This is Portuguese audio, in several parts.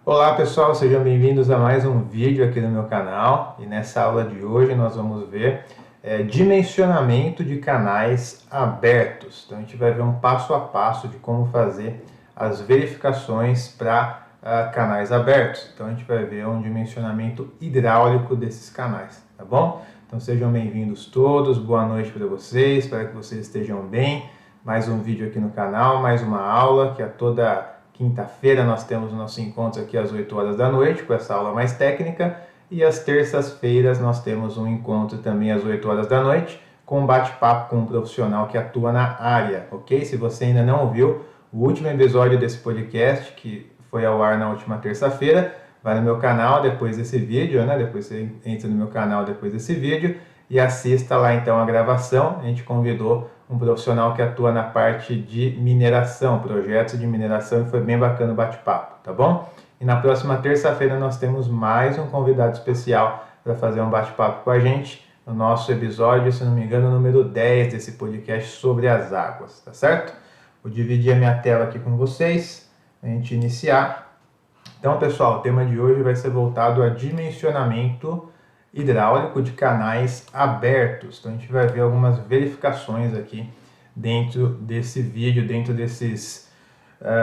Olá pessoal, sejam bem-vindos a mais um vídeo aqui no meu canal e nessa aula de hoje nós vamos ver dimensionamento de canais abertos. Então a gente vai ver um passo a passo de como fazer as verificações para canais abertos. Então a gente vai ver um dimensionamento hidráulico desses canais, tá bom? Então sejam bem-vindos todos, boa noite para vocês, espero que vocês estejam bem. Mais um vídeo aqui no canal, mais uma aula que a toda quinta-feira nós temos o nosso encontro aqui às 8 horas da noite, com essa aula mais técnica, e às terças-feiras nós temos um encontro também às 8 horas da noite, com um bate-papo com um profissional que atua na área, ok? Se você ainda não ouviu o último episódio desse podcast, que foi ao ar na última terça-feira, vai no meu canal depois desse vídeo, né? Depois você entra no meu canal depois desse vídeo e assista lá então a gravação. A gente convidou um profissional que atua na parte de mineração, projetos de mineração, e foi bem bacana o bate-papo, tá bom? E na próxima terça-feira nós temos mais um convidado especial para fazer um bate-papo com a gente, no nosso episódio, se não me engano, número 10 desse podcast sobre as águas, tá certo? Vou dividir a minha tela aqui com vocês, a gente iniciar. Então, pessoal, o tema de hoje vai ser voltado a dimensionamento hidráulico de canais abertos. Então a gente vai ver algumas verificações aqui dentro desse vídeo, dentro desses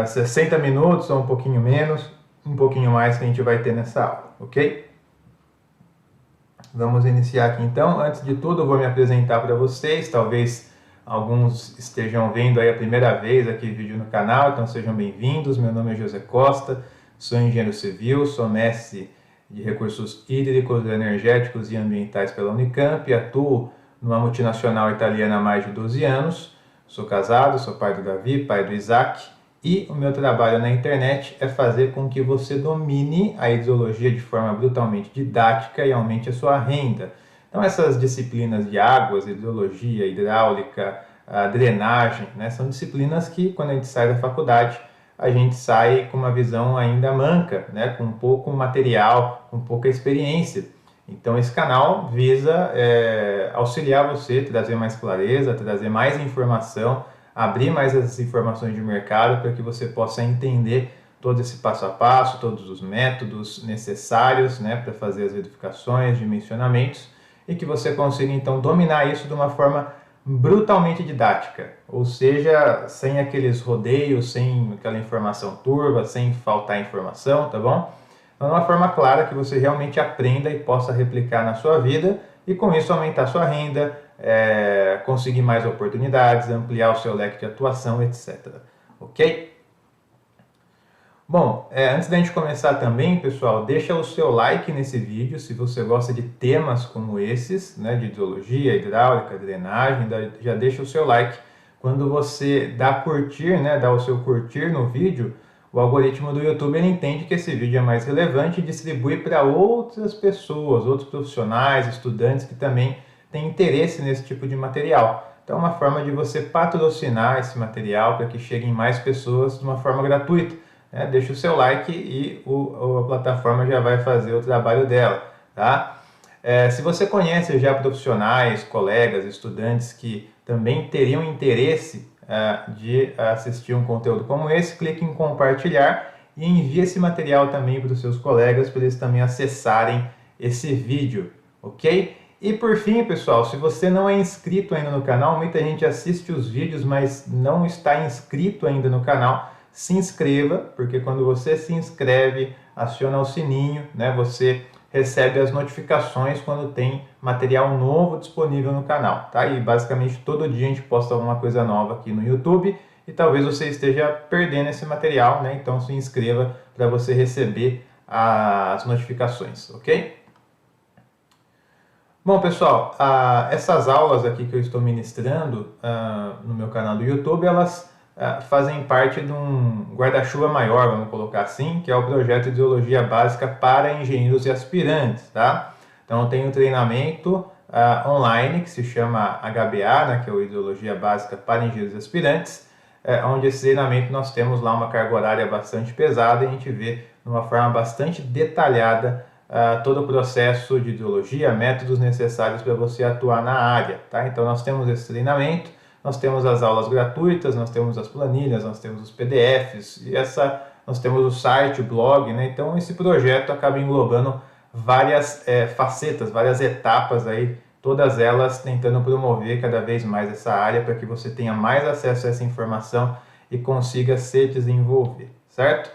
60 minutos ou um pouquinho menos, um pouquinho mais que a gente vai ter nessa aula, ok? Vamos iniciar aqui então. Antes de tudo eu vou me apresentar para vocês, talvez alguns estejam vendo aí a primeira vez aqui o vídeo no canal, então sejam bem-vindos. Meu nome é José Costa, sou engenheiro civil, sou mestre de recursos hídricos, energéticos e ambientais pela Unicamp, atuo numa multinacional italiana há mais de 12 anos, sou casado, sou pai do Davi, pai do Isaac, e o meu trabalho na internet é fazer com que você domine a hidrologia de forma brutalmente didática e aumente a sua renda. Então essas disciplinas de águas, hidrologia, hidráulica, drenagem, né, são disciplinas que quando a gente sai da faculdade a gente sai com uma visão ainda manca, né, com pouco material, com pouca experiência. Então esse canal visa auxiliar você, trazer mais clareza, trazer mais informação, abrir mais as informações de mercado para que você possa entender todo esse passo a passo, todos os métodos necessários, né, para fazer as verificações, dimensionamentos, e que você consiga então dominar isso de uma forma brutalmente didática, ou seja, sem aqueles rodeios, sem aquela informação turva, sem faltar informação, tá bom? Então, de uma forma clara que você realmente aprenda e possa replicar na sua vida e com isso aumentar sua renda, conseguir mais oportunidades, ampliar o seu leque de atuação, etc. Ok? Bom, antes da gente começar também, pessoal, deixa o seu like nesse vídeo se você gosta de temas como esses, né, de hidrologia, hidráulica, drenagem, já deixa o seu like. Quando você dá curtir, né, dá o seu curtir no vídeo, o algoritmo do YouTube ele entende que esse vídeo é mais relevante e distribui para outras pessoas, outros profissionais, estudantes que também têm interesse nesse tipo de material. Então é uma forma de você patrocinar esse material para que cheguem mais pessoas de uma forma gratuita. Deixa o seu like e a plataforma já vai fazer o trabalho dela, tá? Se você conhece já profissionais, colegas, estudantes que também teriam interesse de assistir um conteúdo como esse, clique em compartilhar e envie esse material também para os seus colegas, para eles também acessarem esse vídeo, ok? E por fim, pessoal, se você não é inscrito ainda no canal, muita gente assiste os vídeos, mas não está inscrito ainda no canal, se inscreva, porque quando você se inscreve, aciona o sininho, né, você recebe as notificações quando tem material novo disponível no canal, tá? E basicamente todo dia a gente posta alguma coisa nova aqui no YouTube e talvez você esteja perdendo esse material, né? Então se inscreva para você receber as notificações, ok? Bom, pessoal, essas aulas aqui que eu estou ministrando no meu canal do YouTube, elas fazem parte de um guarda-chuva maior, vamos colocar assim, que é o projeto de Hidrologia Básica para Engenheiros e Aspirantes, tá? Então tem um treinamento online que se chama HBA, né, que é o Hidrologia Básica para Engenheiros e Aspirantes, onde esse treinamento nós temos lá uma carga horária bastante pesada e a gente vê de uma forma bastante detalhada todo o processo de hidrologia, métodos necessários para você atuar na área, tá? Então nós temos esse treinamento, nós temos as aulas gratuitas, nós temos as planilhas, nós temos os PDFs e essa nós temos o site, o blog, né? Então esse projeto acaba englobando várias facetas, várias etapas aí, todas elas tentando promover cada vez mais essa área para que você tenha mais acesso a essa informação e consiga se desenvolver, certo?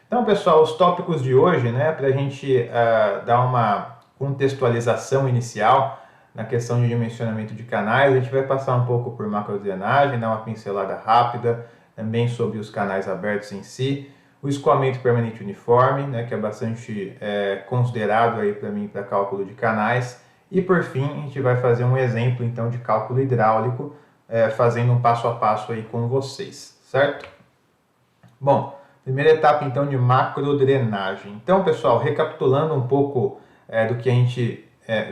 Então, pessoal, os tópicos de hoje, né, para a gente dar uma contextualização inicial na questão de dimensionamento de canais, a gente vai passar um pouco por macrodrenagem, dar uma pincelada rápida também sobre os canais abertos em si, o escoamento permanente uniforme, né, que é bastante considerado aí para mim para cálculo de canais, e por fim a gente vai fazer um exemplo então de cálculo hidráulico, fazendo um passo a passo aí com vocês, certo? Bom, primeira etapa então de macrodrenagem. Então, pessoal, recapitulando um pouco do que a gente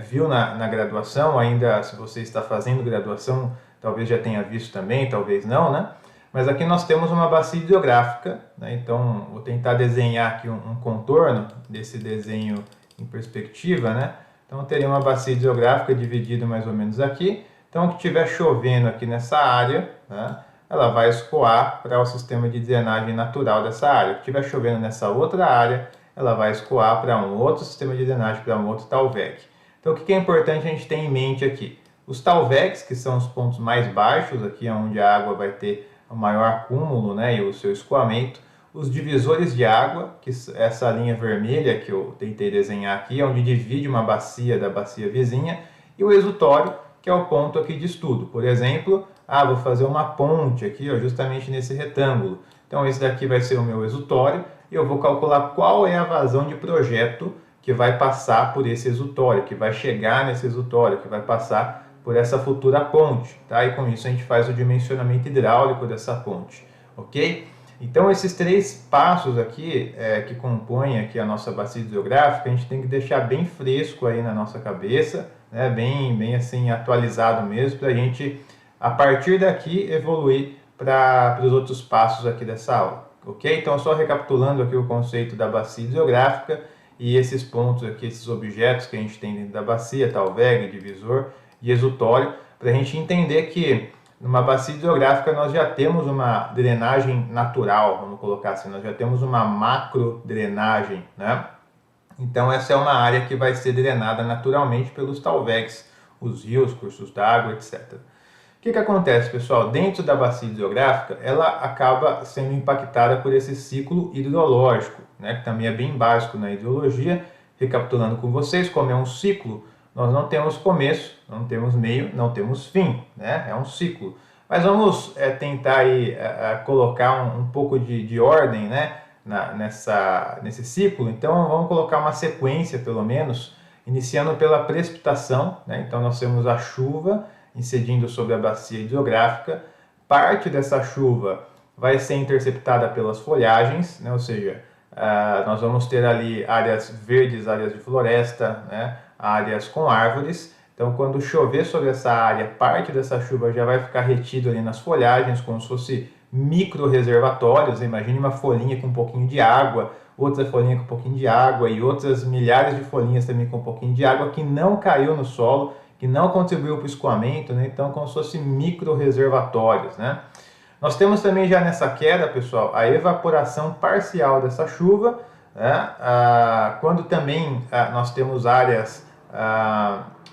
viu na graduação, ainda se você está fazendo graduação, talvez já tenha visto também, talvez não, né? Mas aqui nós temos uma bacia hidrográfica, né? Então vou tentar desenhar aqui um contorno desse desenho em perspectiva, né? Então teria uma bacia hidrográfica dividida mais ou menos aqui. Então o que estiver chovendo aqui nessa área, né, ela vai escoar para o sistema de drenagem natural dessa área. O que estiver chovendo nessa outra área, ela vai escoar para um outro sistema de drenagem, para um outro talveg. Então o que é importante a gente ter em mente aqui? Os talvegs, que são os pontos mais baixos, aqui onde a água vai ter o maior acúmulo, né, e o seu escoamento. Os divisores de água, que essa linha vermelha que eu tentei desenhar aqui, onde divide uma bacia da bacia vizinha, e o exutório, que é o ponto aqui de estudo. Por exemplo, vou fazer uma ponte aqui, ó, justamente nesse retângulo. Então esse daqui vai ser o meu exutório, e eu vou calcular qual é a vazão de projeto que vai passar por esse exutório, que vai chegar nesse exutório, que vai passar por essa futura ponte, tá? E com isso a gente faz o dimensionamento hidráulico dessa ponte, ok? Então esses três passos aqui que compõem aqui a nossa bacia hidrográfica, a gente tem que deixar bem fresco aí na nossa cabeça, né? Bem assim atualizado mesmo, para a gente a partir daqui evoluir para os outros passos aqui dessa aula, ok? Então só recapitulando aqui o conceito da bacia hidrográfica e esses pontos aqui, esses objetos que a gente tem dentro da bacia, talveg, divisor e exutório, para a gente entender que numa bacia hidrográfica nós já temos uma drenagem natural, vamos colocar assim, nós já temos uma macro drenagem, né? Então essa é uma área que vai ser drenada naturalmente pelos talvegs, os rios, cursos d'água, etc. O que acontece, pessoal? Dentro da bacia hidrográfica, ela acaba sendo impactada por esse ciclo hidrológico, né? Que também é bem básico na hidrologia. Recapitulando com vocês, como é um ciclo, nós não temos começo, não temos meio, não temos fim, né? É um ciclo. Mas vamos tentar aí, colocar um pouco de ordem, né? Nesse ciclo. Então vamos colocar uma sequência, pelo menos, iniciando pela precipitação, né? Então nós temos a chuva incidindo sobre a bacia hidrográfica. Parte dessa chuva vai ser interceptada pelas folhagens, né? Ou seja, nós vamos ter ali áreas verdes, áreas de floresta, né? Áreas com árvores. Então, quando chover sobre essa área, parte dessa chuva já vai ficar retida ali nas folhagens, como se fosse micro reservatórios. Imagine uma folhinha com um pouquinho de água, outra folhinha com um pouquinho de água e outras milhares de folhinhas também com um pouquinho de água que não caiu no solo, que não contribuiu para o escoamento, né? Então, como se fosse micro reservatórios, né? Nós temos também já nessa queda, pessoal, a evaporação parcial dessa chuva, né? Quando também nós temos áreas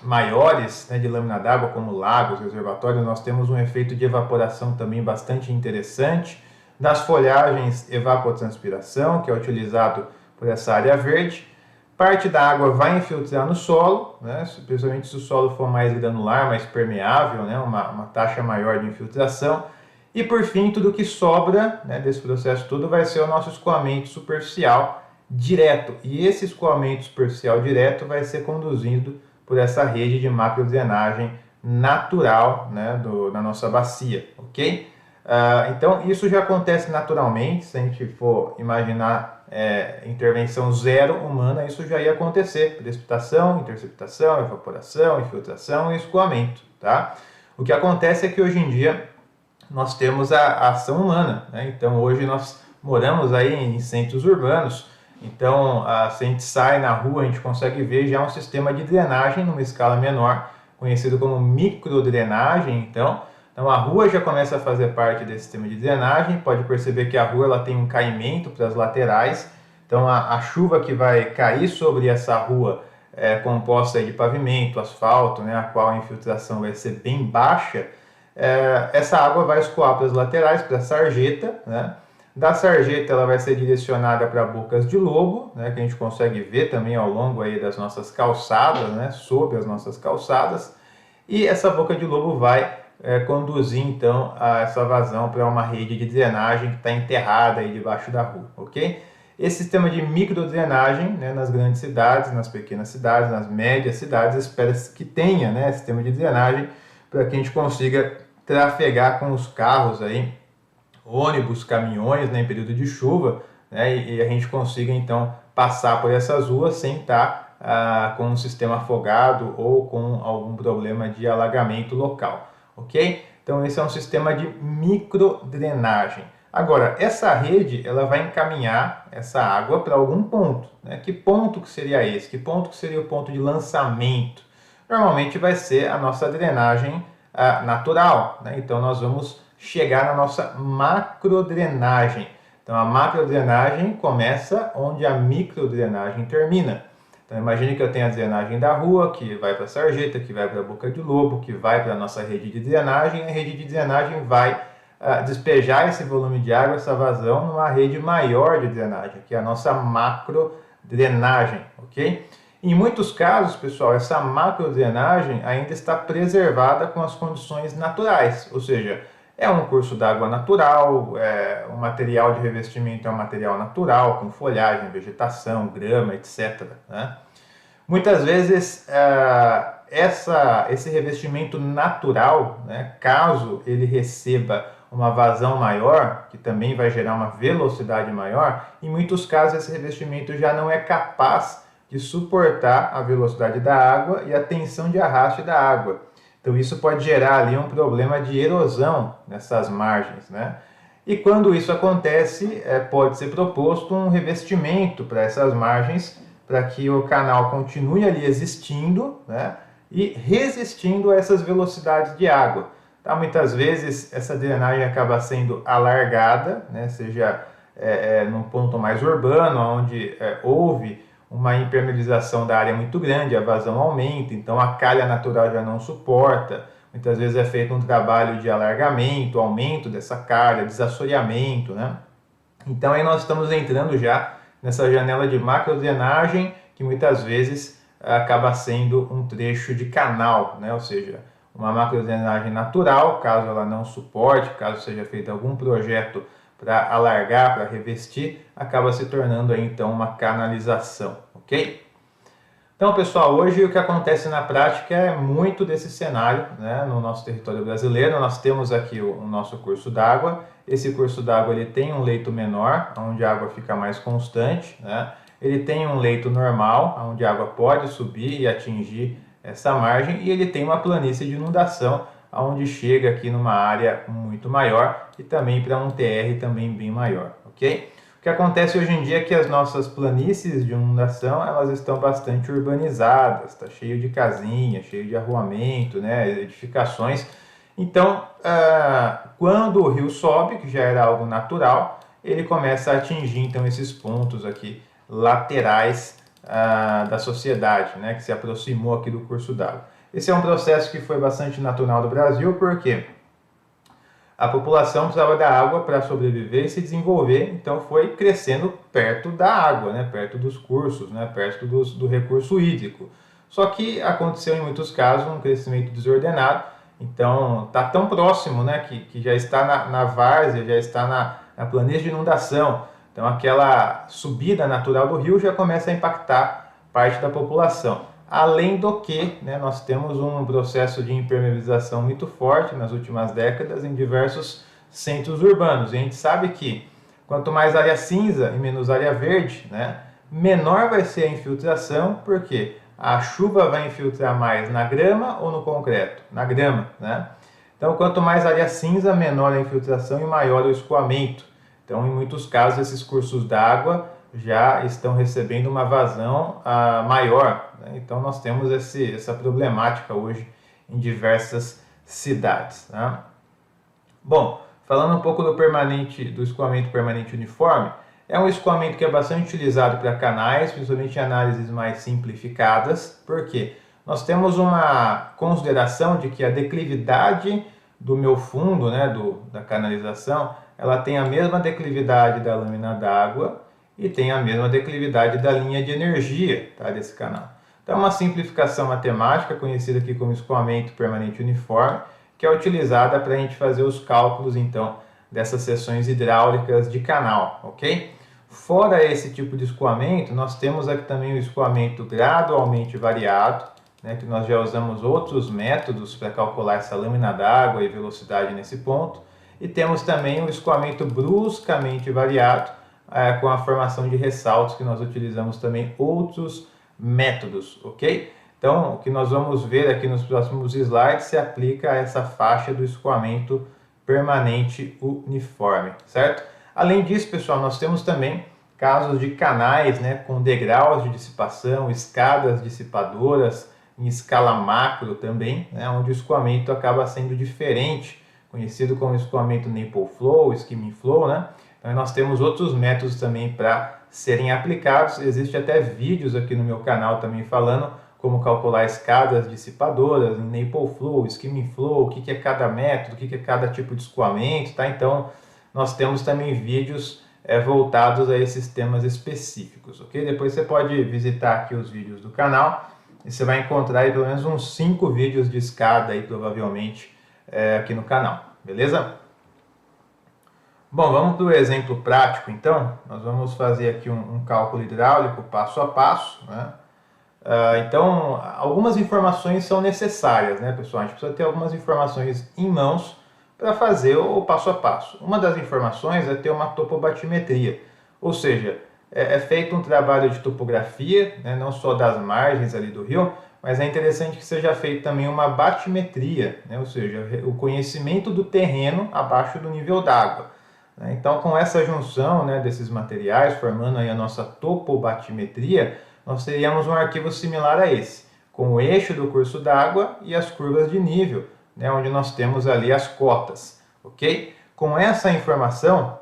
maiores, né, de lâmina d'água, como lagos, reservatórios, nós temos um efeito de evaporação também bastante interessante. Das folhagens, evapotranspiração, que é utilizado por essa área verde. Parte da água vai infiltrar no solo, né, principalmente se o solo for mais granular, mais permeável, né, uma taxa maior de infiltração. E por fim, tudo que sobra, né, desse processo todo vai ser o nosso escoamento superficial direto. E esse escoamento superficial direto vai ser conduzido por essa rede de macrodrenagem natural, né, da nossa bacia, ok? Então isso já acontece naturalmente. Se a gente for imaginar intervenção zero humana, isso já ia acontecer: precipitação, interceptação, evaporação, infiltração e escoamento, tá? O que acontece é que hoje em dia nós temos a ação humana, né? Então hoje nós moramos aí em centros urbanos. Então, se a gente sai na rua, a gente consegue ver já um sistema de drenagem numa escala menor, conhecido como microdrenagem. Então, Então a rua já começa a fazer parte desse sistema de drenagem. Pode perceber que a rua ela tem um caimento para as laterais. Então a chuva que vai cair sobre essa rua composta de pavimento, asfalto, né, a qual a infiltração vai ser bem baixa, essa água vai escoar para as laterais, para a sarjeta, né? Da sarjeta ela vai ser direcionada para bocas de lobo, né, que a gente consegue ver também ao longo aí das nossas calçadas, né, sob as nossas calçadas, e essa boca de lobo vai conduzir então a essa vazão para uma rede de drenagem que está enterrada aí debaixo da rua, ok? Esse sistema de microdrenagem, né, nas grandes cidades, nas pequenas cidades, nas médias cidades, espera-se que tenha, né, sistema de drenagem para que a gente consiga trafegar com os carros aí, ônibus, caminhões, né, em período de chuva, né, e a gente consiga então passar por essas ruas sem estar com um sistema afogado ou com algum problema de alagamento local, ok? Então esse é um sistema de microdrenagem. Agora, essa rede ela vai encaminhar essa água para algum ponto, né? Que ponto que seria esse? Que ponto que seria o ponto de lançamento? Normalmente vai ser a nossa drenagem natural, né? Então nós vamos chegar na nossa macrodrenagem. Então a macrodrenagem começa onde a microdrenagem termina. Então imagine que eu tenho a drenagem da rua, que vai para a sarjeta, que vai para a boca de lobo, que vai para a nossa rede de drenagem, e a rede de drenagem vai despejar esse volume de água, essa vazão, numa rede maior de drenagem, que é a nossa macrodrenagem, ok? Em muitos casos, pessoal, essa macrodrenagem ainda está preservada com as condições naturais, ou seja, é um curso d'água natural, o material de revestimento é um material natural, com folhagem, vegetação, grama, etc., né? Muitas vezes, esse revestimento natural, né, caso ele receba uma vazão maior, que também vai gerar uma velocidade maior, em muitos casos esse revestimento já não é capaz de suportar a velocidade da água e a tensão de arraste da água. Então isso pode gerar ali um problema de erosão nessas margens, né? E quando isso acontece, pode ser proposto um revestimento para essas margens, para que o canal continue ali existindo, né, e resistindo a essas velocidades de água. Tá? Muitas vezes essa drenagem acaba sendo alargada, né, seja num ponto mais urbano, onde houve uma impermeabilização da área muito grande, a vazão aumenta, então a calha natural já não suporta. Muitas vezes é feito um trabalho de alargamento, aumento dessa calha, desassoreamento, né? Então aí nós estamos entrando já nessa janela de macrodrenagem, que muitas vezes acaba sendo um trecho de canal, né? Ou seja, uma macrodrenagem natural, caso ela não suporte, caso seja feito algum projeto para alargar, para revestir, acaba se tornando aí então uma canalização, ok? Então, pessoal, hoje o que acontece na prática é muito desse cenário, né, no nosso território brasileiro. Nós temos aqui o nosso curso d'água. Esse curso d'água ele tem um leito menor, onde a água fica mais constante, né? Ele tem um leito normal, onde a água pode subir e atingir essa margem, e ele tem uma planície de inundação, onde chega aqui numa área muito maior e também para um TR também bem maior, ok? O que acontece hoje em dia é que as nossas planícies de inundação, elas estão bastante urbanizadas, está cheio de casinhas, cheio de arruamento, né, edificações. Então, quando o rio sobe, que já era algo natural, ele começa a atingir então esses pontos aqui laterais da sociedade, né, que se aproximou aqui do curso d'água. Esse é um processo que foi bastante natural do Brasil, porque a população precisava da água para sobreviver e se desenvolver, então foi crescendo perto da água, né, perto dos cursos, né, perto do recurso hídrico. Só que aconteceu em muitos casos um crescimento desordenado, então está tão próximo, né, que já está na várzea, já está na planície de inundação. Então aquela subida natural do rio já começa a impactar parte da população. Além do que, né, nós temos um processo de impermeabilização muito forte nas últimas décadas em diversos centros urbanos. E a gente sabe que quanto mais área cinza e menos área verde, né, menor vai ser a infiltração, porque a chuva vai infiltrar mais na grama ou no concreto? Na grama, né? Então, quanto mais área cinza, menor a infiltração e maior o escoamento. Então, em muitos casos, esses cursos d'água já estão recebendo uma vazão maior, né? Então nós temos essa problemática hoje em diversas cidades, né? Bom, falando um pouco do escoamento permanente uniforme, é um escoamento que é bastante utilizado para canais, principalmente em análises mais simplificadas. Por quê? Nós temos uma consideração de que a declividade do meu fundo, né, da canalização, ela tem a mesma declividade da lâmina d'água e tem a mesma declividade da linha de energia, tá, desse canal. Então, é uma simplificação matemática, conhecida aqui como escoamento permanente uniforme, que é utilizada para a gente fazer os cálculos, então, dessas seções hidráulicas de canal, ok? Fora esse tipo de escoamento, nós temos aqui também o escoamento gradualmente variado, né, que nós já usamos outros métodos para calcular essa lâmina d'água e velocidade nesse ponto. E temos também o escoamento bruscamente variado, com a formação de ressaltos, que nós utilizamos também outros métodos, ok? Então, o que nós vamos ver aqui nos próximos slides se aplica a essa faixa do escoamento permanente uniforme, certo? Além disso, pessoal, nós temos também casos de canais, né, com degraus de dissipação, escadas dissipadoras em escala macro também, né, onde o escoamento acaba sendo diferente, conhecido como escoamento nipple flow, skimming flow, né? Então, nós temos outros métodos também para serem aplicados. Existe até vídeos aqui no meu canal também falando como calcular escadas dissipadoras em nipple flow, skimming flow, o que é cada método, o que é cada tipo de escoamento, tá? Então, nós temos também vídeos voltados a esses temas específicos, ok? Depois você pode visitar aqui os vídeos do canal e você vai encontrar aí pelo menos uns 5 vídeos de escada aí, provavelmente, aqui no canal, beleza? Bom, vamos para o exemplo prático, então. Nós vamos fazer aqui um cálculo hidráulico passo a passo, né? Então, algumas informações são necessárias, né, pessoal? A gente precisa ter algumas informações em mãos para fazer o passo a passo. Uma das informações é ter uma topobatimetria, ou seja, é feito um trabalho de topografia, né, não só das margens ali do rio, mas é interessante que seja feito também uma batimetria, né, ou seja, o conhecimento do terreno abaixo do nível d'água. Então, com essa junção, né, desses materiais, formando aí a nossa topobatimetria, nós teríamos um arquivo similar a esse, com o eixo do curso d'água e as curvas de nível, né, onde nós temos ali as cotas, ok? Com essa informação,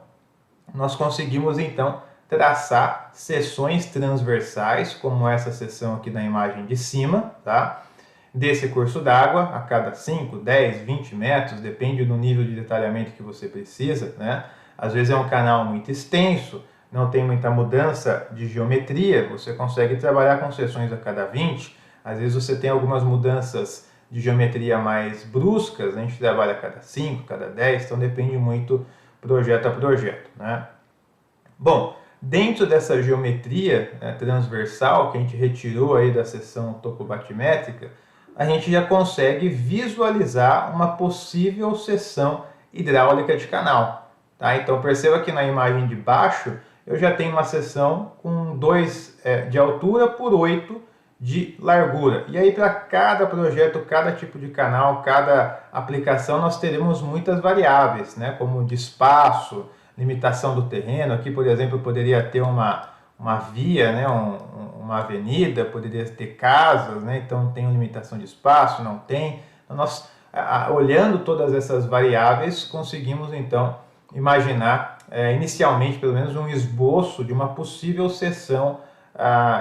nós conseguimos então traçar seções transversais, como essa seção aqui na imagem de cima, tá? Desse curso d'água, a cada 5, 10, 20 metros, depende do nível de detalhamento que você precisa, né? Às vezes é um canal muito extenso, não tem muita mudança de geometria, você consegue trabalhar com seções a cada 20, às vezes você tem algumas mudanças de geometria mais bruscas, a gente trabalha a cada 5, cada 10, então depende muito projeto a projeto, né? Bom, dentro dessa geometria, né, transversal que a gente retirou aí da seção topobatimétrica, a gente já consegue visualizar uma possível seção hidráulica de canal, tá? Então perceba que na imagem de baixo eu já tenho uma seção com 2 de altura por 8 de largura. E aí para cada projeto, cada tipo de canal, cada aplicação, nós teremos muitas variáveis, né? Como de espaço, limitação do terreno. Aqui, por exemplo, eu poderia ter uma via, né? Uma avenida, poderia ter casas, né? Então tem uma limitação de espaço, não tem. Então, nós, olhando todas essas variáveis, conseguimos então imaginar, inicialmente pelo menos, um esboço de uma possível seção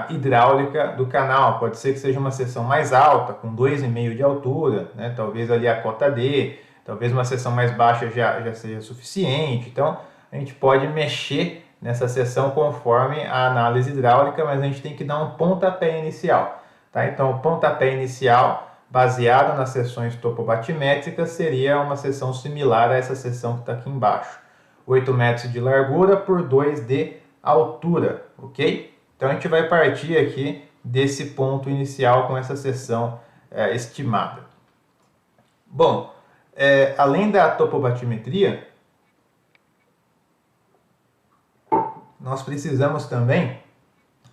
hidráulica do canal. Pode ser que seja uma seção mais alta, com 2,5 de altura, né? Talvez ali a cota D, talvez uma seção mais baixa já seja suficiente. Então, a gente pode mexer nessa seção conforme a análise hidráulica, mas a gente tem que dar um pontapé inicial, tá? Então, o pontapé inicial, baseado nas seções topobatimétricas, seria uma seção similar a essa seção que está aqui embaixo. 8 metros de largura por 2 de altura, ok? Então, a gente vai partir aqui desse ponto inicial com essa seção estimada. Bom, além da topobatimetria, nós precisamos também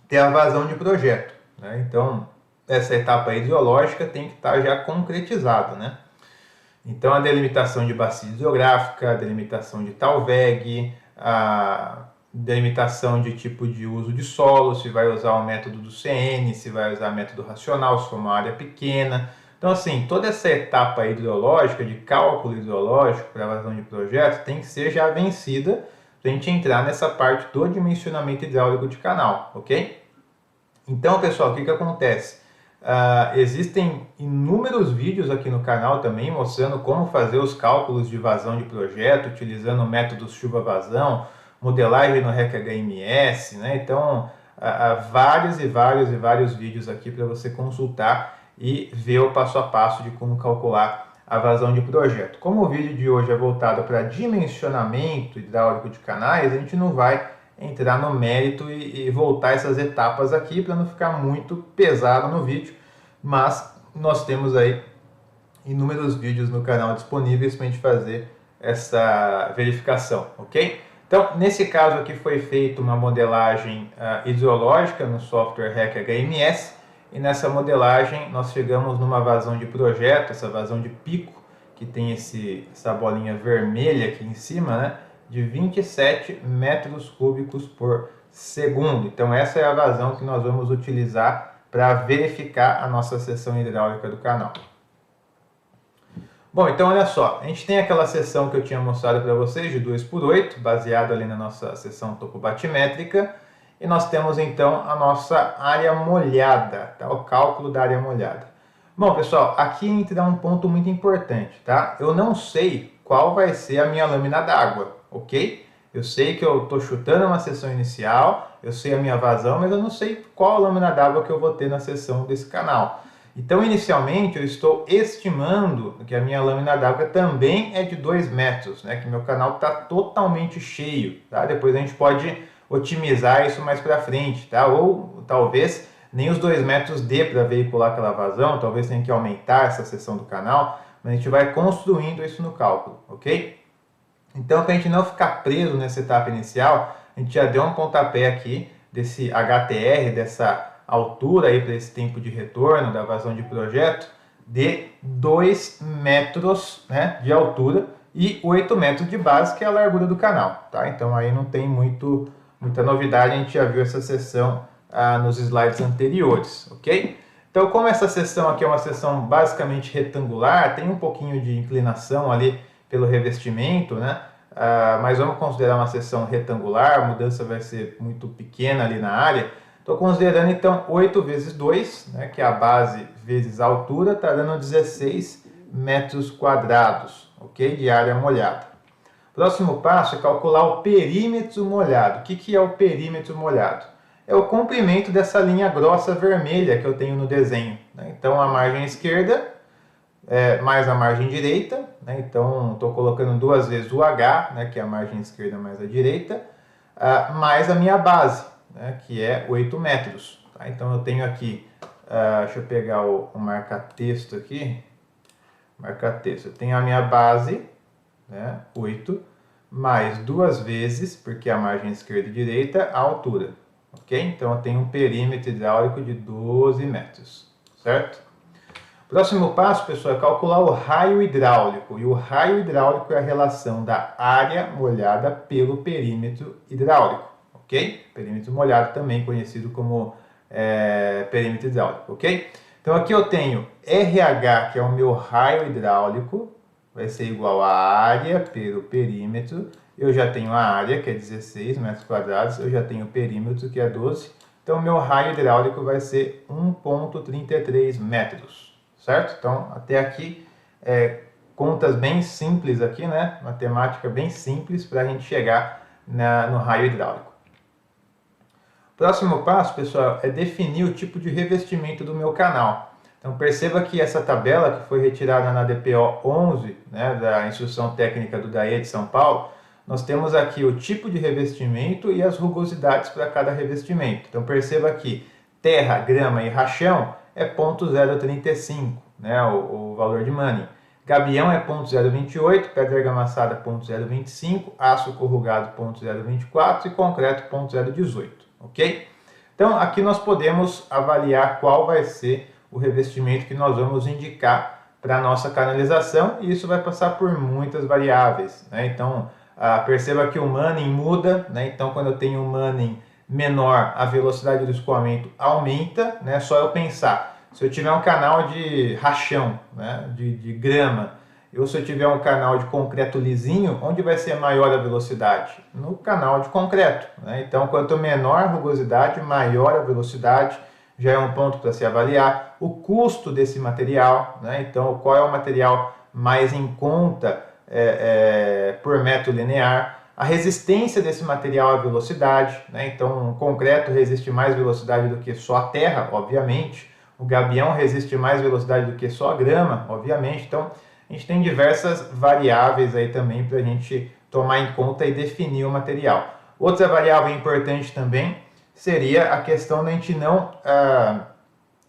ter a vazão de projeto, né? Então, essa etapa hidrológica tem que estar já concretizada, né? Então, a delimitação de bacia hidrográfica, a delimitação de talveg, a delimitação de tipo de uso de solo, se vai usar o método do CN, se vai usar o método racional, se for uma área pequena, Então, assim, toda essa etapa hidrológica, de cálculo hidrológico para vazão de projeto, tem que ser já vencida para a gente entrar nessa parte do dimensionamento hidráulico de canal, ok? Então, pessoal, o que acontece? Existem inúmeros vídeos aqui no canal também mostrando como fazer os cálculos de vazão de projeto, utilizando métodos chuva-vazão, modelagem no REC HMS, né? Então, há vários vídeos aqui para você consultar e ver o passo a passo de como calcular a vazão de projeto. Como o vídeo de hoje é voltado para dimensionamento hidráulico de canais, a gente não vai entrar no mérito e voltar essas etapas aqui para não ficar muito pesado no vídeo, mas nós temos aí inúmeros vídeos no canal disponíveis para a gente fazer essa verificação, ok? Então, nesse caso aqui foi feita uma modelagem hidrológica no software REC HMS, e nessa modelagem nós chegamos numa vazão de projeto, essa vazão de pico, que tem essa bolinha vermelha aqui em cima, né, de 27 metros cúbicos por segundo. Então essa é a vazão que nós vamos utilizar para verificar a nossa seção hidráulica do canal. Bom, então olha só, a gente tem aquela seção que eu tinha mostrado para vocês de 2x8, baseado ali na nossa seção topobatimétrica, e nós temos então a nossa área molhada, tá? O cálculo da área molhada. Bom, pessoal, aqui entra um ponto muito importante, tá? Eu não sei qual vai ser a minha lâmina d'água, ok? Eu sei que eu estou chutando uma seção inicial, eu sei a minha vazão, mas eu não sei qual a lâmina d'água que eu vou ter na seção desse canal. Então, inicialmente, eu estou estimando que a minha lâmina d'água também é de 2 metros, né? Que meu canal está totalmente cheio, tá? Depois a gente pode otimizar isso mais para frente, tá? Ou talvez nem os 2 metros dê para veicular aquela vazão, talvez tenha que aumentar essa seção do canal, mas a gente vai construindo isso no cálculo, ok? Então, para a gente não ficar preso nessa etapa inicial, a gente já deu um pontapé aqui desse HTR, dessa altura aí para esse tempo de retorno da vazão de projeto, de 2 metros, né, de altura e 8 metros de base, que é a largura do canal, tá? Então aí não tem muita novidade, a gente já viu essa seção nos slides anteriores, ok? Então, como essa seção aqui é uma seção basicamente retangular, tem um pouquinho de inclinação ali pelo revestimento, né? Mas vamos considerar uma seção retangular, a mudança vai ser muito pequena ali na área. Estou considerando então 8 vezes 2, né, que é a base vezes a altura, está dando 16 metros quadrados, ok? De área molhada. Próximo passo é calcular o perímetro molhado. O que é o perímetro molhado? É o comprimento dessa linha grossa vermelha que eu tenho no desenho, né? Então a margem esquerda mais a margem direita, né? Então estou colocando 2 vezes o H, né, que é a margem esquerda mais a direita, mais a minha base, né, que é 8 metros. Tá? Então eu tenho aqui, deixa eu pegar o marca-texto aqui, marca-texto, eu tenho a minha base, né, 8, mais 2 vezes, porque a margem esquerda e direita, a altura. Ok? Então eu tenho um perímetro hidráulico de 12 metros, certo? Próximo passo, pessoal, é calcular o raio hidráulico. E o raio hidráulico é a relação da área molhada pelo perímetro hidráulico, ok? Perímetro molhado também conhecido como perímetro hidráulico, ok? Então aqui eu tenho RH, que é o meu raio hidráulico, vai ser igual a área pelo perímetro. Eu já tenho a área, que é 16 metros quadrados, eu já tenho o perímetro, que é 12. Então, o meu raio hidráulico vai ser 1,33 metros, certo? Então, até aqui, contas bem simples aqui, né? Matemática bem simples para a gente chegar no raio hidráulico. Próximo passo, pessoal, é definir o tipo de revestimento do meu canal. Então perceba que essa tabela que foi retirada na DPO 11, né, da Instrução Técnica do DAE de São Paulo, nós temos aqui o tipo de revestimento e as rugosidades para cada revestimento. Então perceba que terra, grama e rachão é 0,035, né, o valor de Manning. Gabião é 0,028, pedra argamassada 0,025, aço corrugado 0,024 e concreto 0,018, ok? Então aqui nós podemos avaliar qual vai ser o revestimento que nós vamos indicar para a nossa canalização, e isso vai passar por muitas variáveis, né? Então, perceba que o Manning muda, né? Então, quando eu tenho um Manning menor, a velocidade do escoamento aumenta, né? Só eu pensar, Se eu tiver um canal de rachão, né, de grama, ou se eu tiver um canal de concreto lisinho, onde vai ser maior a velocidade? No canal de concreto, né? Então, quanto menor a rugosidade, maior a velocidade, já é um ponto para se avaliar. O custo desse material, né? Então, qual é o material mais em conta por metro linear? A resistência desse material à velocidade, né? Então, o concreto resiste mais velocidade do que só a terra, obviamente. O gabião resiste mais velocidade do que só a grama, obviamente. Então, a gente tem diversas variáveis aí também para a gente tomar em conta e definir o material. Outra variável importante também seria a questão da gente não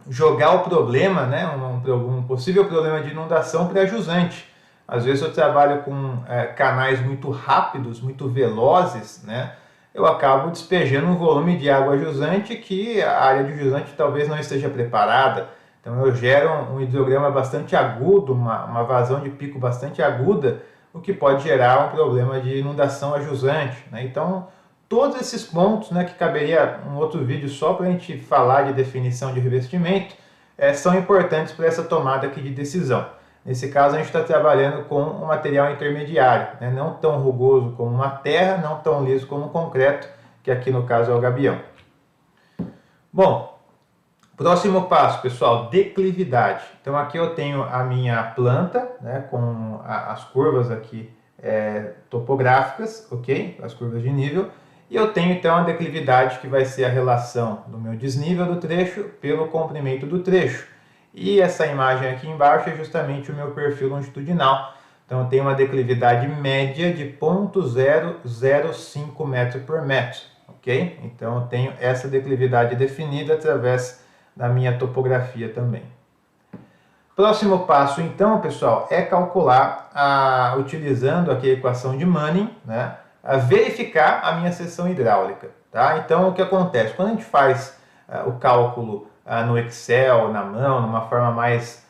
jogar o problema, né, um possível problema de inundação para jusante. Às vezes eu trabalho com canais muito rápidos, muito velozes, né, eu acabo despejando um volume de água jusante que a área de jusante talvez não esteja preparada. Então eu gero um hidrograma bastante agudo, uma vazão de pico bastante aguda, o que pode gerar um problema de inundação a jusante, né? Então todos esses pontos, né, que caberia um outro vídeo só para a gente falar de definição de revestimento, são importantes para essa tomada aqui de decisão. Nesse caso a gente está trabalhando com um material intermediário, né, não tão rugoso como uma terra, não tão liso como um concreto, que aqui no caso é o gabião. Bom, próximo passo, pessoal, declividade. Então aqui eu tenho a minha planta, né, com as curvas aqui topográficas, ok? As curvas de nível. E eu tenho então a declividade, que vai ser a relação do meu desnível do trecho pelo comprimento do trecho. E essa imagem aqui embaixo é justamente o meu perfil longitudinal. Então eu tenho uma declividade média de 0,005 metro por metro, ok? Então eu tenho essa declividade definida através da minha topografia também. Próximo passo então, pessoal, é calcular, utilizando aqui a equação de Manning, né, a verificar a minha seção hidráulica, tá? Então o que acontece? Quando a gente faz o cálculo no Excel, na mão, numa forma mais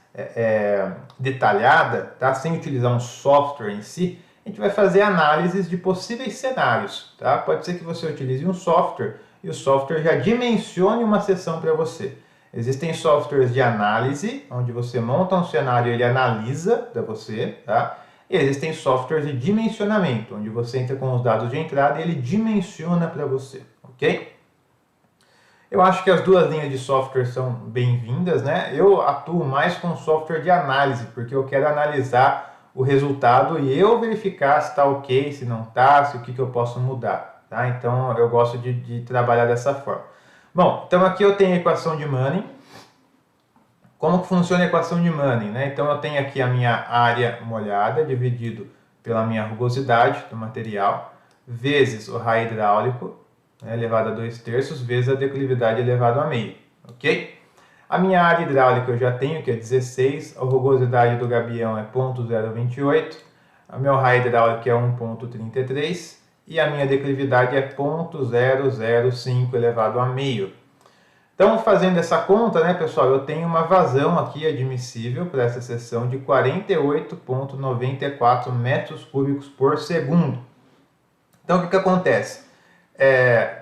detalhada, tá? Sem utilizar um software em si, a gente vai fazer análises de possíveis cenários, tá? Pode ser que você utilize um software e o software já dimensione uma seção para você. Existem softwares de análise, onde você monta um cenário e ele analisa para você, tá? E existem softwares de dimensionamento, onde você entra com os dados de entrada e ele dimensiona para você, ok? Eu acho que as duas linhas de software são bem-vindas, né? Eu atuo mais com software de análise, porque eu quero analisar o resultado e eu verificar se está ok, se não está, se o que eu posso mudar, tá? Então eu gosto de trabalhar dessa forma. Bom, então aqui eu tenho a equação de Manning. Como que funciona a equação de Manning, né? Então eu tenho aqui a minha área molhada dividido pela minha rugosidade do material, vezes o raio hidráulico, né, elevado a 2/3, vezes a declividade elevado a meio, ok? A minha área hidráulica eu já tenho, que é 16, a rugosidade do gabião é 0,028, o meu raio hidráulico é 1,33 e a minha declividade é 0,005 elevado a meio. Então, fazendo essa conta, né, pessoal, eu tenho uma vazão aqui admissível para essa seção de 48,94 metros cúbicos por segundo. Então, o que acontece?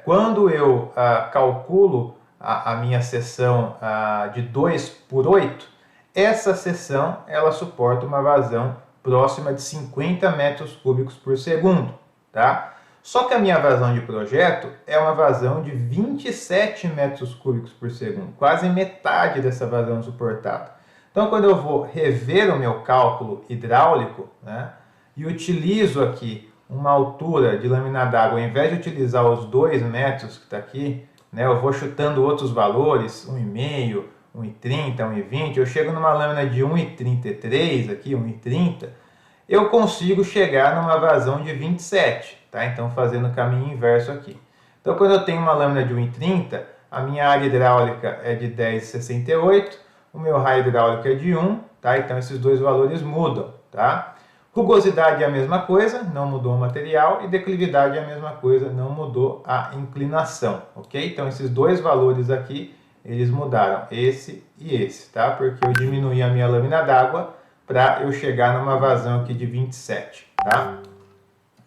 Quando eu calculo a minha seção de 2 por 8, essa seção ela suporta uma vazão próxima de 50 metros cúbicos por segundo, tá? Só que a minha vazão de projeto é uma vazão de 27 metros cúbicos por segundo, quase metade dessa vazão suportada. Então, quando eu vou rever o meu cálculo hidráulico, né, e utilizo aqui uma altura de lâmina d'água, ao invés de utilizar os 2 metros que está aqui, né, eu vou chutando outros valores, 1,5, 1,30, 1,20, eu chego numa lâmina de 1,33 aqui, 1,30, eu consigo chegar numa vazão de 27, tá? Então fazendo o caminho inverso aqui. Então quando eu tenho uma lâmina de 1,30, a minha área hidráulica é de 10,68, o meu raio hidráulico é de 1, tá? Então esses dois valores mudam, tá? Rugosidade é a mesma coisa, não mudou o material, e declividade é a mesma coisa, não mudou a inclinação, ok? Então esses dois valores aqui, eles mudaram, esse e esse, tá? Porque eu diminuí a minha lâmina d'água para eu chegar numa vazão aqui de 27, tá?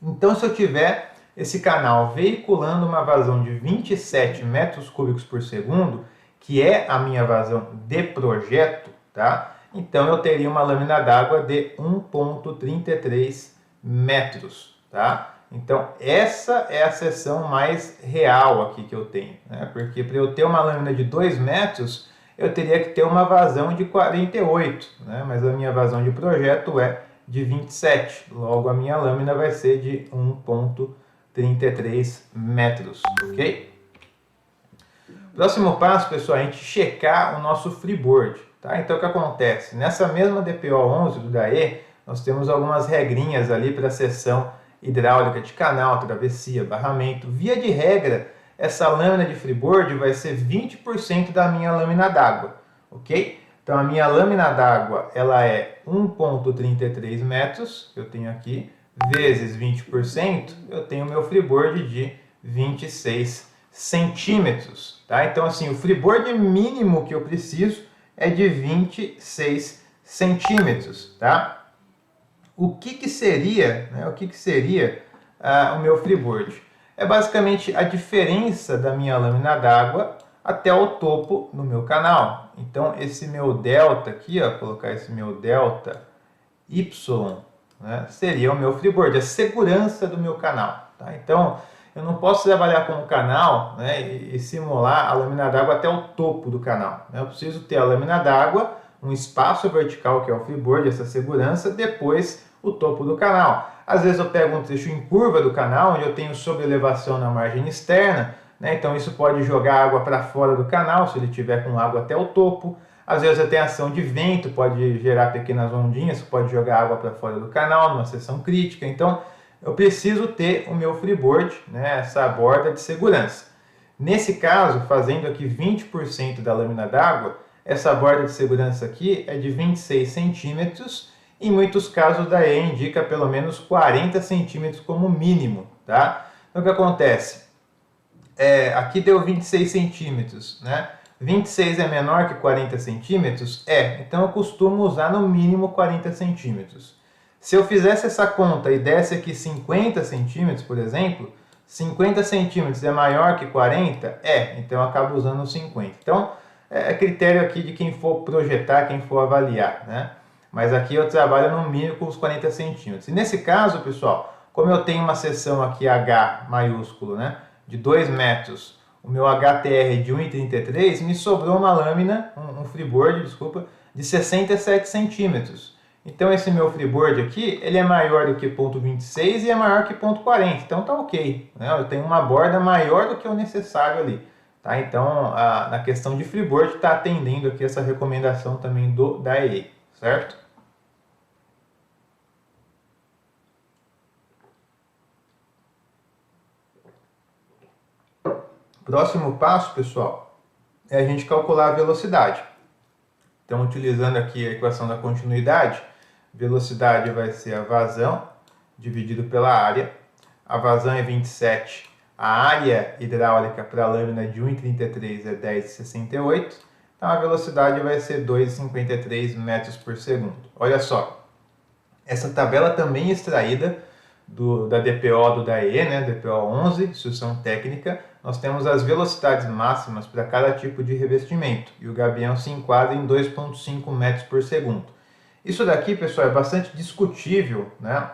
Então se eu tiver esse canal veiculando uma vazão de 27 metros cúbicos por segundo, que é a minha vazão de projeto, tá? Então eu teria uma lâmina d'água de 1,33 metros, tá? Então essa é a seção mais real aqui que eu tenho, né? Porque para eu ter uma lâmina de 2 metros, eu teria que ter uma vazão de 48, né? Mas a minha vazão de projeto é de 27, logo a minha lâmina vai ser de 1,33 metros, ok? Próximo passo, pessoal, é a gente checar o nosso freeboard, tá? Então o que acontece? Nessa mesma DPO 11 do DAE, nós temos algumas regrinhas ali para a seção hidráulica de canal, travessia, barramento. Via de regra, essa lâmina de freeboard vai ser 20% da minha lâmina d'água, ok? Então a minha lâmina d'água ela é 1,33 metros, que eu tenho aqui, vezes 20%, eu tenho meu freeboard de 26 centímetros, tá? Então assim, o freeboard mínimo que eu preciso é de 26 centímetros, tá? O que seria, né, o meu freeboard? É basicamente a diferença da minha lâmina d'água até o topo do meu canal. Então esse meu delta aqui, ó, colocar esse meu delta Y, né, seria o meu freeboard, a segurança do meu canal, tá? Então eu não posso trabalhar com o canal, né, e simular a lâmina d'água até o topo do canal, né? Eu preciso ter a lâmina d'água, um espaço vertical que é o freeboard, essa segurança, depois o topo do canal. Às vezes eu pego um trecho em curva do canal, onde eu tenho sobreelevação na margem externa, né? Então isso pode jogar água para fora do canal, se ele tiver com água até o topo. Às vezes eu tenho ação de vento, pode gerar pequenas ondinhas, pode jogar água para fora do canal, numa seção crítica. Então eu preciso ter o meu freeboard, né, essa borda de segurança. Nesse caso, fazendo aqui 20% da lâmina d'água, essa borda de segurança aqui é de 26 centímetros. Em muitos casos, daí indica pelo menos 40 centímetros como mínimo, tá? Então o que acontece? Aqui deu 26 centímetros, né? 26 é menor que 40 centímetros? Então eu costumo usar no mínimo 40 centímetros. Se eu fizesse essa conta e desse aqui 50 centímetros, por exemplo, 50 centímetros é maior que 40? Então eu acabo usando 50. Então, é critério aqui de quem for projetar, quem for avaliar, né? Mas aqui eu trabalho no mínimo com os 40 centímetros. E nesse caso, pessoal, como eu tenho uma seção aqui H maiúsculo, né, de 2 metros, o meu HTR de 1,33, me sobrou uma lâmina, um freeboard, desculpa, de 67 centímetros. Então esse meu freeboard aqui, ele é maior do que 0,26 e é maior que 0,40, então tá ok, né? Eu tenho uma borda maior do que o necessário ali, tá? Então na questão de freeboard está atendendo aqui essa recomendação também da EE, certo? Próximo passo, pessoal, é a gente calcular a velocidade. Então utilizando aqui a equação da continuidade, velocidade vai ser a vazão dividido pela área. A vazão é 27. A área hidráulica para a lâmina de 1,33 é 10,68. Então a velocidade vai ser 2,53 metros por segundo. Olha só, essa tabela também é extraída da DPO do DAE, né, DPO 11, instrução técnica. Nós temos as velocidades máximas para cada tipo de revestimento. E o gabião se enquadra em 2,5 metros por segundo. Isso daqui, pessoal, é bastante discutível, né?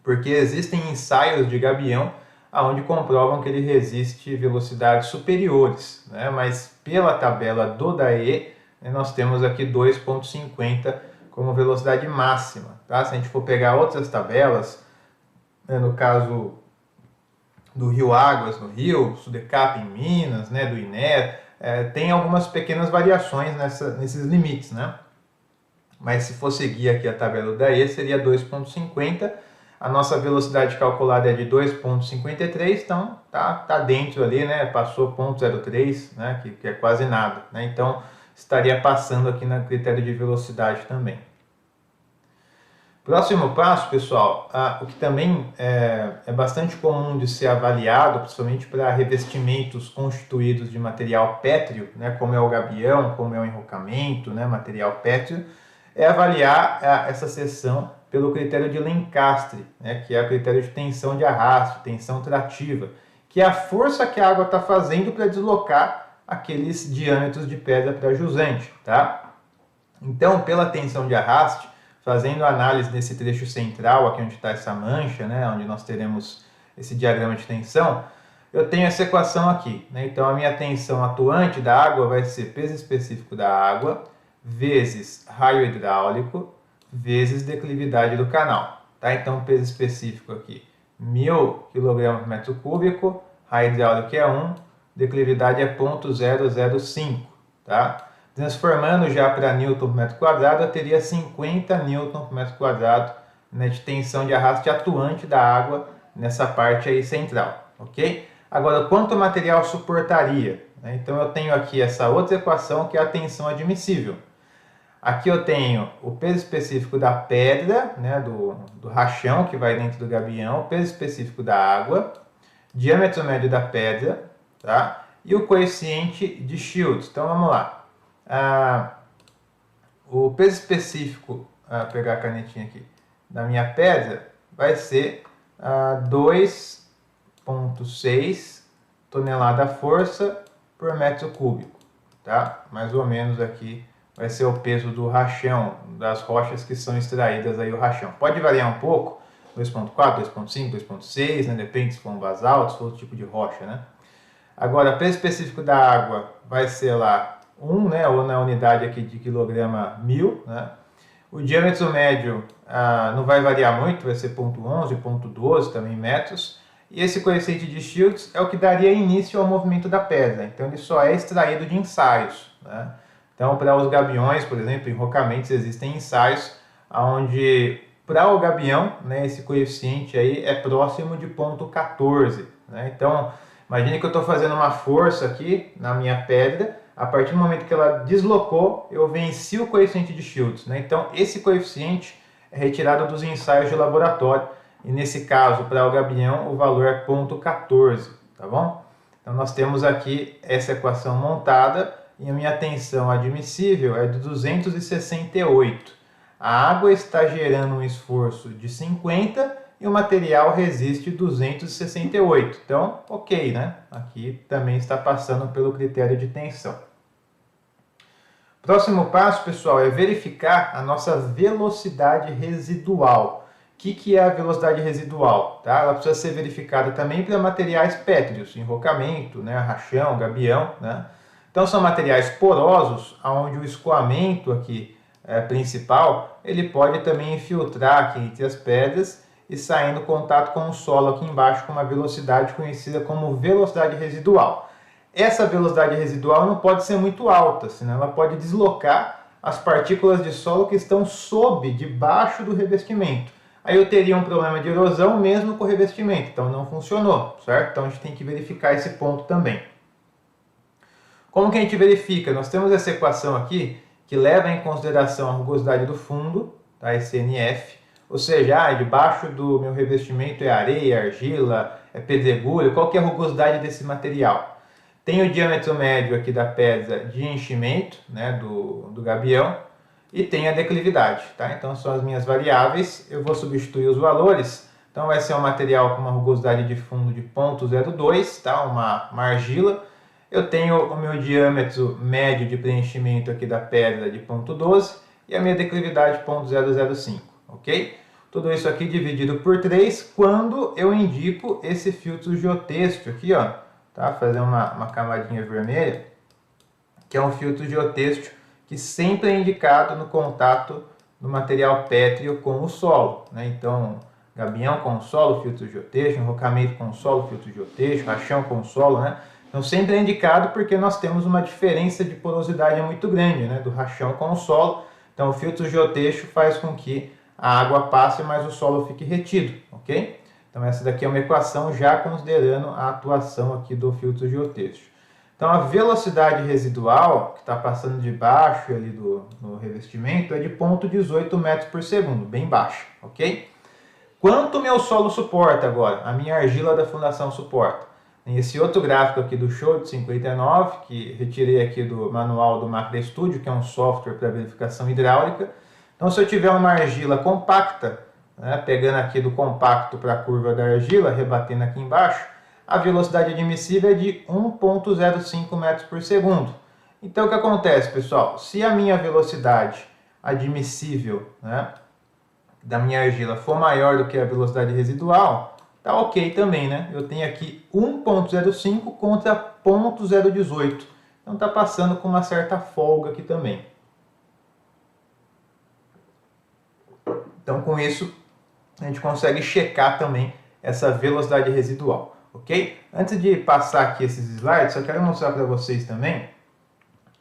Porque existem ensaios de gabião onde comprovam que ele resiste velocidades superiores, né? Mas pela tabela do DAE, né, nós temos aqui 2,50 como velocidade máxima, tá? Se a gente for pegar outras tabelas, né, no caso do Rio Águas no Rio, Sudecap em Minas, né, do INER, tem algumas pequenas variações nesses limites, né? Mas se for seguir aqui a tabela do DAE, seria 2,50. A nossa velocidade calculada é de 2,53, então tá dentro ali, né? Passou 0,03, né? Que é quase nada, né? Então estaria passando aqui no critério de velocidade também. Próximo passo, pessoal, o que também é bastante comum de ser avaliado, principalmente para revestimentos constituídos de material pétreo, né? Como é o gabião, como é o enrocamento, né? Material pétreo, é avaliar essa seção pelo critério de Lencastre, né, que é o critério de tensão de arraste, tensão trativa, que é a força que a água está fazendo para deslocar aqueles diâmetros de pedra para jusante, tá? Então, pela tensão de arraste, fazendo análise desse trecho central, aqui onde está essa mancha, né, onde nós teremos esse diagrama de tensão, eu tenho essa equação aqui, né? Então, a minha tensão atuante da água vai ser peso específico da água vezes raio hidráulico vezes declividade do canal, tá? Então, peso específico aqui, 1000 kg por metro cúbico, raio hidráulico é 1, declividade é 0,005, tá? Transformando já para Newton por metro quadrado, eu teria 50 Newton por metro quadrado, né, de tensão de arraste atuante da água nessa parte aí central, ok? Agora, quanto o material suportaria? Né? Então, eu tenho aqui essa outra equação que é a tensão admissível. Aqui eu tenho o peso específico da pedra, né, do rachão que vai dentro do gabião, o peso específico da água, diâmetro médio da pedra, tá? E o coeficiente de Schultz. Então, vamos lá. O peso específico, pegar a canetinha aqui, da minha pedra vai ser 2,6 tonelada força por metro cúbico, tá? Mais ou menos aqui vai ser o peso do rachão, das rochas que são extraídas aí o rachão. Pode variar um pouco, 2,4, 2,5, 2,6, né? Depende se for um basalto, se for outro tipo de rocha, né? Agora, peso específico da água vai ser lá 1, né, ou na unidade aqui de quilograma 1000, né? O diâmetro médio não vai variar muito, vai ser 0,11, 0,12 também metros. E esse coeficiente de Schultz é o que daria início ao movimento da pedra. Então ele só é extraído de ensaios, né? Então para os gabiões, por exemplo, enrocamentos, existem ensaios onde para o gabião, né, esse coeficiente aí é próximo de 0,14, né? Então imagine que eu estou fazendo uma força aqui na minha pedra. A partir do momento que ela deslocou, eu venci o coeficiente de Schultz, né? Então, esse coeficiente é retirado dos ensaios de laboratório. E nesse caso, para o gabião, o valor é 0,14, tá bom? Então, nós temos aqui essa equação montada e a minha tensão admissível é de 268. A água está gerando um esforço de 50 e o material resiste 268. Então, ok, né? Aqui também está passando pelo critério de tensão. Próximo passo, pessoal, é verificar a nossa velocidade residual. O que é a velocidade residual? Tá? Ela precisa ser verificada também para materiais pétreos, enrocamento, né? Rachão, gabião, né? Então, são materiais porosos, onde o escoamento aqui principal, ele pode também infiltrar aqui entre as pedras e sair no contato com o solo aqui embaixo com uma velocidade conhecida como velocidade residual. Essa velocidade residual não pode ser muito alta, senão ela pode deslocar as partículas de solo que estão debaixo do revestimento. Aí eu teria um problema de erosão mesmo com o revestimento, então não funcionou, certo? Então a gente tem que verificar esse ponto também. Como que a gente verifica? Nós temos essa equação aqui que leva em consideração a rugosidade do fundo, tá? Esse NF. Ou seja, debaixo do meu revestimento é areia, argila, é pedregulho, qual que é a rugosidade desse material? Tem o diâmetro médio aqui da pedra de enchimento, né, do gabião, e tem a declividade, tá? Então são as minhas variáveis, eu vou substituir os valores. Então vai ser um material com uma rugosidade de fundo de 0,02, tá? Uma argila. Eu tenho o meu diâmetro médio de preenchimento aqui da pedra de 0,12 e a minha declividade 0,005, ok? Tudo isso aqui dividido por 3 quando eu indico esse filtro geotêxtil aqui, ó, tá? Fazer uma camadinha vermelha, que é um filtro geotêxtil que sempre é indicado no contato do material pétreo com o solo, né? Então, gabião com o solo, filtro geotêxtil, enrocamento com o solo, filtro geotêxtil, rachão com o solo, né? Então, sempre é indicado porque nós temos uma diferença de porosidade muito grande, né? Do rachão com o solo. Então, o filtro geotêxtil faz com que a água passe, mas o solo fique retido, ok? Então, essa daqui é uma equação já considerando a atuação aqui do filtro geotêxtil. Então, a velocidade residual, que está passando debaixo ali do revestimento, é de 0,18 metros por segundo, bem baixa, ok? Quanto o meu solo suporta agora? A minha argila da fundação suporta? Tem esse outro gráfico aqui do Schultz 59, que retirei aqui do manual do Macro Studio, que é um software para verificação hidráulica. Então, se eu tiver uma argila compacta, né, pegando aqui do compacto para a curva da argila, rebatendo aqui embaixo, a velocidade admissível é de 1,05 metros por segundo. Então o que acontece, pessoal? Se a minha velocidade admissível, né, da minha argila for maior do que a velocidade residual, tá ok também, né? Eu tenho aqui 1,05 contra 0,018. Então tá passando com uma certa folga aqui também. Então com isso a gente consegue checar também essa velocidade residual, ok? Antes de passar aqui esses slides, eu quero mostrar para vocês também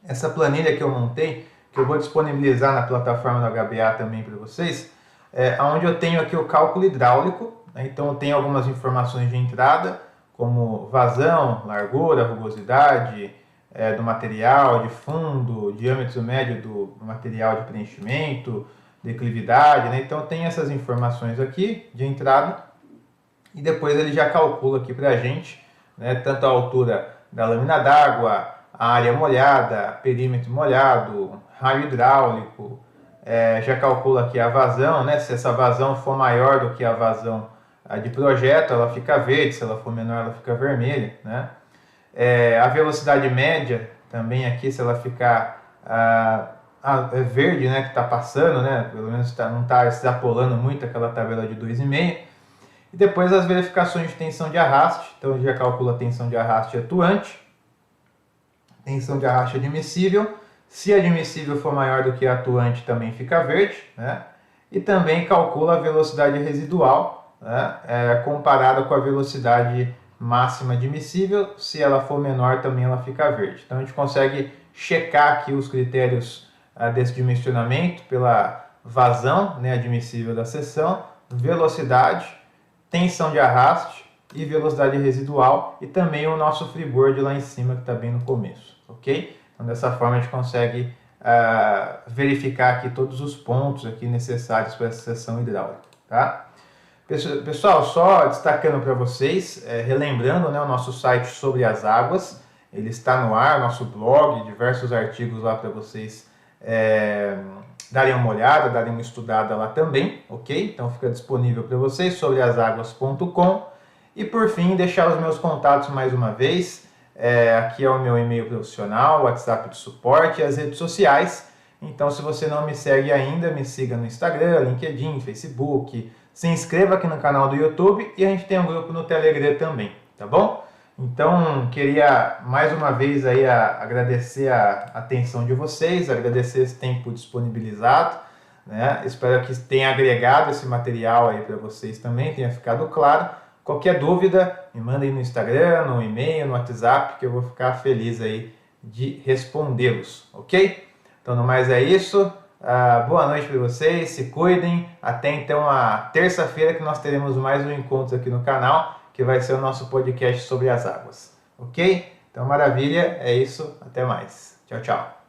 essa planilha que eu montei, que eu vou disponibilizar na plataforma do HBA também para vocês, onde eu tenho aqui o cálculo hidráulico, né? Então eu tenho algumas informações de entrada, como vazão, largura, rugosidade do material de fundo, diâmetro médio do material de preenchimento, declividade, né? Então tem essas informações aqui de entrada e depois ele já calcula aqui para a gente, né, tanto a altura da lâmina d'água, a área molhada, perímetro molhado, raio hidráulico, já calcula aqui a vazão, né? Se essa vazão for maior do que a vazão de projeto, ela fica verde, se ela for menor, ela fica vermelha, né? A velocidade média também aqui, se ela ficar verde, né, que está passando, né, pelo menos não está extrapolando muito aquela tabela de 2,5. E depois as verificações de tensão de arraste, então ele já calcula a tensão de arraste atuante, tensão de arraste admissível, se admissível for maior do que a atuante também fica verde, né, e também calcula a velocidade residual, né, comparada com a velocidade máxima admissível, se ela for menor também ela fica verde. Então a gente consegue checar aqui os critérios desse dimensionamento pela vazão, né, admissível da seção, velocidade, tensão de arraste e velocidade residual e também o nosso freeboard lá em cima que está bem no começo, ok? Então dessa forma a gente consegue verificar aqui todos os pontos aqui necessários para essa seção hidráulica, tá? Pessoal, só destacando para vocês, relembrando, né, o nosso site sobre as águas, ele está no ar, nosso blog, diversos artigos lá para vocês darem uma olhada, darem uma estudada lá também, ok? Então fica disponível para vocês, sobreasaguas.com. E por fim, deixar os meus contatos mais uma vez, aqui é o meu e-mail profissional, WhatsApp de suporte e as redes sociais. Então se você não me segue ainda, me siga no Instagram, LinkedIn, Facebook, se inscreva aqui no canal do YouTube e a gente tem um grupo no Telegram também, tá bom? Então, queria mais uma vez aí agradecer a atenção de vocês, agradecer esse tempo disponibilizado, né? Espero que tenha agregado esse material aí para vocês também, tenha ficado claro. Qualquer dúvida, me mandem no Instagram, no e-mail, no WhatsApp, que eu vou ficar feliz aí de respondê-los, ok? Então, no mais é isso. Boa noite para vocês, se cuidem. Até então a terça-feira que nós teremos mais um encontro aqui no canal, que vai ser o nosso podcast sobre as águas, ok? Então maravilha, é isso, até mais. Tchau, tchau.